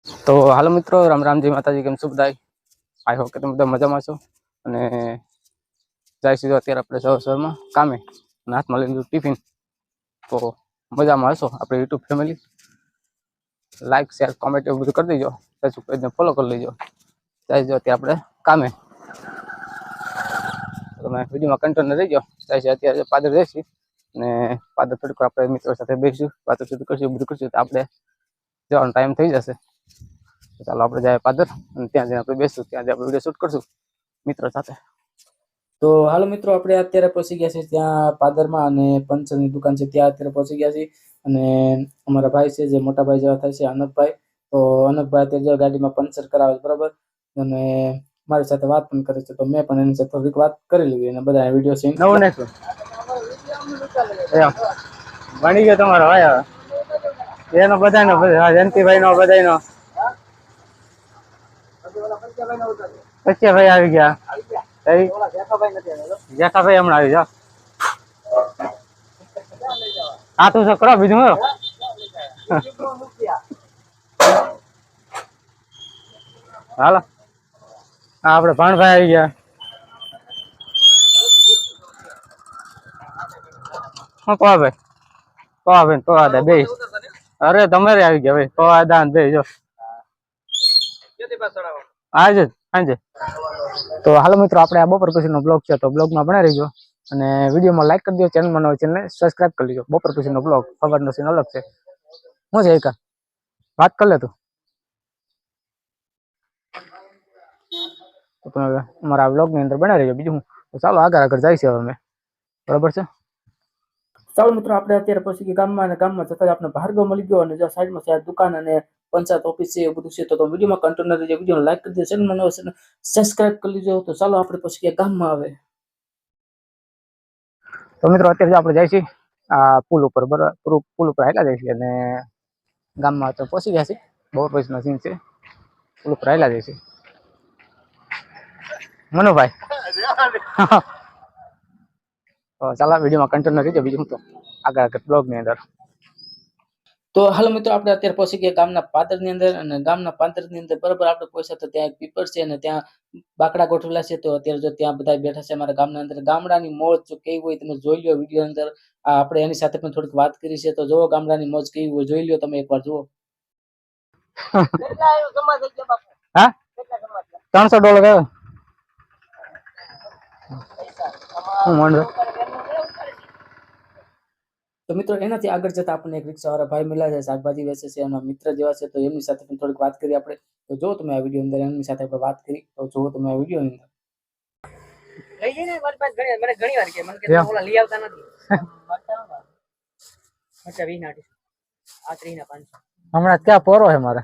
તો હાલો મિત્રો, રામ રામજી માતાજી, કેમ છો બધાય? આઈ હોપ કે તમે બધા મજામાં છો. અને જાય સીધો અત્યારે આપણે સવારમાં કામે અને હાથમાં લઈ લીધું ટિફિન. તો મજામાં હશો આપણે YouTube family. Like share comment એવું બધું કરી દેજો. ફેસબુક પેજને ફોલો કરી લેજો. જાય જો અત્યારે આપણે કામે. તમે વિડીયોમાં કન્ટિન્યુ રહીજો. જાય છે અત્યારે પાદર જઈશું અને પાદર થોડીક આપણે મિત્રો સાથે બેસીશું, વાતો સુધી કરશું, બધું કરશું. તો આપણે જવાનો ટાઈમ થઈ જશે. ચાલો આપણે જાય પાદર અને ત્યાં જઈને આપણે બેસશું, ત્યાં આપણે વિડીયો શૂટ કરશું મિત્રો સાથે. તો હાલો મિત્રો, આપણે અત્યારે પહોંચી ગયા છીએ ત્યાં પાદરમાં અને પંચરની દુકાન છે ત્યાં અત્યારે પહોંચી ગયા છીએ. અને અમારા ભાઈ છે જે મોટા ભાઈ જેવા થાય છે, અનકભાઈ. તો અનકભાઈ અત્યારે ગાડીમાં પંચર કરાવે છે, બરાબર. અને મારી સાથે વાત પણ કરે છે, તો મેં પણ એની સાથે થોડીક વાત કરી લીધી અને બધા વિડીયો છે નવો નાખ્યો. બની ગયો તમારો ભાઈ, એનો બધાનો જયંતિભાઈ નો બધાનો. પછી ભાઈ આવી ગયા. જેઠાભાઈ હમણાં આવી જાઓ. આ તું શું કરો બીજું? હાલો, આપડે ભાણભાઈ આવી ગયા. શું કહો ભાઈ? કહો ભાઈ, તો આ બે. અરે તમારે આવી ગયા ભાઈ, તો આ દાન બે જો આજે સાંજે. તો હાલો મિત્રો, આપણે આ બપોર પછીનો બ્લોગ છે, તો બ્લોગમાં બનાવી રહીજો અને વિડીયોમાં લાઈક કરી દો. ચેનલમાં નવો ચેનલને સબસ્ક્રાઇબ કરી લેજો. બપોર પછીનો બ્લોગ ખબરનો સીન અલગ છે. શું છે એકા વાત કરી લે તું. તો તમે અમારા બ્લોગની અંદર બનાવી રહીજો. બીજું હું ચાલો આગળ જાય છે હવે અમે, બરાબર છે. ચાલો મિત્રો, આપણે અત્યારે પછી કે ગામમાં અને ગામમાં જતા આપણે ભાર્ગવ મળી ગયો અને જો સાઈડમાં છે દુકાન અને પંચાયત ઓફિસ છે, એવું બધું છે. તો વિડીયોમાં કન્ટિન્યુ રહેજો, વિડીયોને લાઈક કરી દેજો, ચેનલમાં નવો છે સબસ્ક્રાઇબ કરી લેજો. તો ચાલો આપણે પછી કે ગામમાં આવે. તો મિત્રો, અત્યારે આપણે જાય છીએ આ પુલ ઉપર, બરાબર. પુલ ઉપર હાલ્યા જાય છે અને ગામમાં તો પહોંચી ગયા છે. બહુ પછીનો સીન છે. પુલ ઉપર હાલ્યા જાય છે મનુભાઈ. તો ચાલો વિડીયોમાં કન્ટિન્યુ રહેજો. બીજું તો આગળ બ્લોગની અંદર. તો હાલો મિત્રો, આપણે અત્યારે પહોંચી ગયા ગામના પાદરની અંદર અને ગામના પાદરની અંદર બરાબર આપણે પહોંચ્યા તો ત્યાં એક પીપર છે અને ત્યાં બાકડા ગોઠવેલા છે. તો અત્યારે જો ત્યાં બધા બેઠા છે અમારા ગામના અંદર. ગામડાની મોજ જો કેવી હોય તમે જોઈ લો વિડીયો અંદર. આપણે એની સાથે પણ થોડીક વાત કરી છે, તો જોવો ગામડાની મોજ કેવી હોય, જોઈ લો તમે એકવાર જુઓ. હા, $300 આવ્યો. તો મિત્રો, એનાથી આગળ જતા આપણને એક રિક્ષાવાળા ભાઈ મળ્યા છે, શાકભાજી વેચે છે, એના મિત્ર જેવા છે. તો એમની સાથે પણ થોડીક વાત કરી આપણે. તો જો તમે આ વિડીયો અંદર એમની સાથે આપણે વાત કરી, તો જો તમે આ વિડીયો અંદર લઈ જઈને મારી પાસે મને ઘણી વાર કે મને કે ઓલા લઈ આવતા નથી. અચ્છા 20 ના આ 30 ના 500 હમણાં ક્યાં પોરો છે મારે.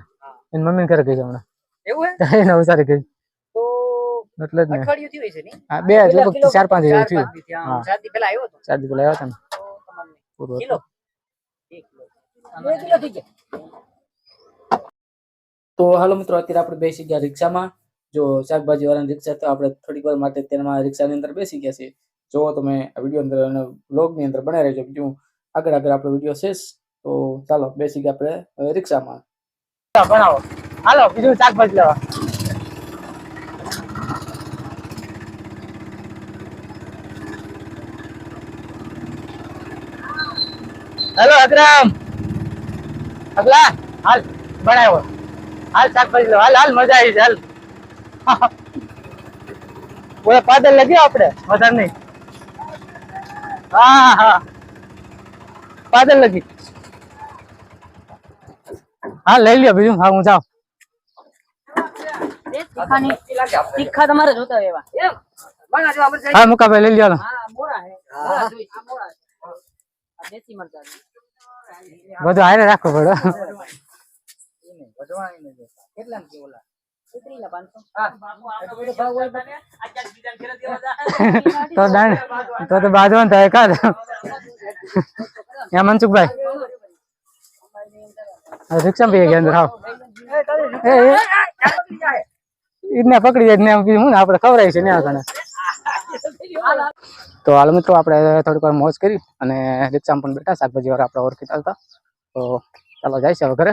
એની મમ્મી ઘરે ગઈ છે હમણાં. એવું હે? એને ઉસારી ગઈ તો એટલે જ ને અઠવાડિયું થયું છે ને. હા, 4-5 દિવસ થયું. હા, 4 દી પહેલા આવ્યો હતો. 4 દી પહેલા આવ્યો હતો ને. કિલો 1 કિલો થઈ ગયા. તો હાલો મિત્રો, અત્યારે આપણે બેસી ગયા રિક્ષામાં. જો શાકભાજી વાળાની રિક્ષા, તો આપણે થોડીક વાર માટે તેમાં રિક્ષાની અંદર બેસી ગયા છીએ. જો તમે આ વિડીયો અંદર અને વ્લોગની અંદર બનાવી રહેજો. બીજું આગળ આપણો વિડીયો શેષ. તો ચાલો બેસી ગયા આપણે રિક્ષામાં. બનાવો હાલો, બીજું શાકભાજી લેવા. હેલો અકરામ, અગલા હાલ બનાવ્યો. હાલ શાકભાજી લો. હાલ હાલ, મજા આવી છે. હાલ ઓય પાદર લગ્યો આપણે વધારે નહીં. હા હા, પાદર લગી. હા લઈ લ્યો. બીજું હા, હું જાઉં. તીખા તમારે જોતા એવા. હા મુકાભાઈ લઈ લ્યો. બધું હારે રાખવું પડે. તો બાજવાનું થાય કાદ. મનસુખભાઈ રિક્ષા પી ગયા અંદર. હાવ ઈદને પકડી જાય ને હું આપણે ખવડાવી છે ને આગળ. તો હાલ મિત્રો, આપણે થોડીક વાર મોજ કરી અને રિક્ષામાં પણ બેઠા. શાકભાજી વાળા આપણે ઓળખીતા હતા. તો ચાલો જાય છે હવે ઘરે.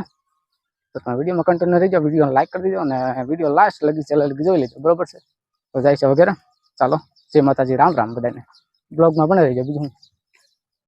તો તમે વિડીયોમાં કન્ટિન્યુ રહી જાઓ, વિડીયો લાઈક કરી દેજો અને વિડીયો લાસ્ટ લગી છેલ્લે લગી જોઈ લેજો, બરોબર છે? તો જાય છે વગેરે. ચાલો, જય માતાજી, રામ રામ બધાને. બ્લોગમાં પણ રહી જાઓ બીજું.